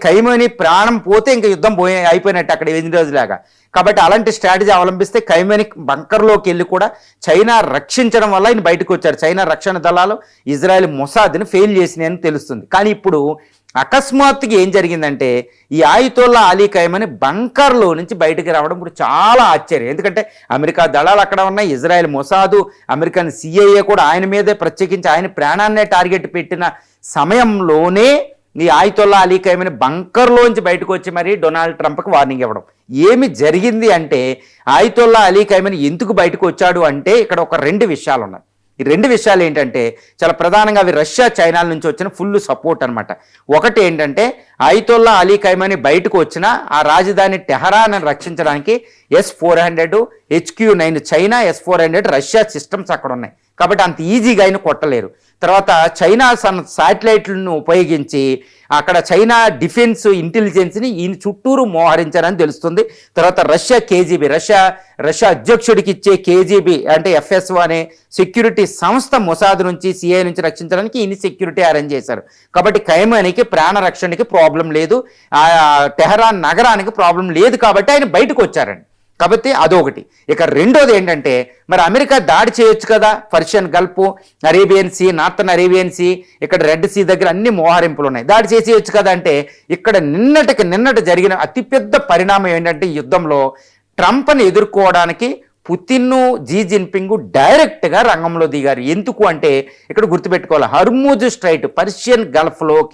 ఖైమనీ ప్రాణం పోతే ఇంకా యుద్ధం అయిపోయినట్టు అక్కడ 8 రోజులాగా. కాబట్టి అలాంటి స్ట్రాటజీ అవలంబిస్తే ఖైమనీ బంకర్లోకి వెళ్ళి కూడా చైనా రక్షించడం వల్ల ఆయన బయటకు వచ్చారు. చైనా రక్షణ దళాలు ఇజ్రాయెల్ మొసాద్ని ఫెయిల్ చేసినాయని తెలుస్తుంది. కానీ ఇప్పుడు అకస్మాత్తుగా ఏం జరిగిందంటే ఈ ఆయితోల్లా అలీ ఖైమనీ బంకర్లో నుంచి బయటకు రావడం ఇప్పుడు చాలా ఆశ్చర్యం. ఎందుకంటే అమెరికా దళాలు అక్కడ ఉన్నాయి, ఇజ్రాయెల్ మొసాదు, అమెరికన్ సిఐఏ కూడా ఆయన మీదే ప్రత్యేకించి ఆయన ప్రాణాన్నే టార్గెట్ పెట్టిన సమయంలోనే ఈ ఆయితోల్లా అలీ ఖైమనీ బంకర్లోంచి బయటకు వచ్చి మరి డొనాల్డ్ ట్రంప్కి వార్నింగ్ ఇవ్వడం. ఏమి జరిగింది అంటే ఆయితోల్లా అలీ ఖైమనీ ఎందుకు బయటకు వచ్చాడు అంటే ఇక్కడ ఒక 2 విషయాలు ఉన్నాయి. ఈ 2 విషయాలు ఏంటంటే చాలా ప్రధానంగా అవి రష్యా చైనాల నుంచి వచ్చిన ఫుల్ సపోర్ట్ అనమాట. ఒకటి ఏంటంటే ఆయితోల్లా అలీ ఖైమనీ బయటకు వచ్చిన ఆ రాజధాని టెహరాన్ రక్షించడానికి S-400 HQ-9 China, S-400 Russia systems అక్కడ ఉన్నాయి. కాబట్టి అంత ఈజీగా ఆయన కొట్టలేరు. తర్వాత చైనా శాటిలైట్లను ఉపయోగించి అక్కడ చైనా డిఫెన్స్ ఇంటెలిజెన్స్ని ఈయన చుట్టూరు మోహరించారని తెలుస్తుంది. తర్వాత రష్యా KGB, రష్యా అధ్యక్షుడికి ఇచ్చే KGB అంటే FSO అనే సెక్యూరిటీ సంస్థ మొసాద్ నుంచి CIA నుంచి రక్షించడానికి ఈయన సెక్యూరిటీ అరేంజ్ చేశారు. కాబట్టి ఖైమనీకి ప్రాణ రక్షణకి ప్రాబ్లం లేదు, ఆ టెహరాన్ నగరానికి ప్రాబ్లం లేదు, కాబట్టి ఆయన బయటకు వచ్చారండి. కాబట్టి అదొకటి. ఇక రెండోది ఏంటంటే మరి అమెరికా దాడి చేయొచ్చు కదా, Persian Gulf, Arabian Sea, Northern Arabian Sea, ఇక్కడ రెడ్ సీ దగ్గర అన్ని మోహరింపులు ఉన్నాయి, దాడి చేసేయచ్చు కదా అంటే ఇక్కడ నిన్నటి జరిగిన అతిపెద్ద పరిణామం ఏంటంటే ఈ యుద్ధంలో ట్రంప్ని ఎదుర్కోవడానికి పుతిన్, జీ జిన్పింగ్ డైరెక్ట్గా రంగంలో దిగారు. ఎందుకు అంటే ఇక్కడ గుర్తుపెట్టుకోవాలి, హర్ముజ్ స్ట్రైట్ పర్షియన్ గల్ఫ్లోకి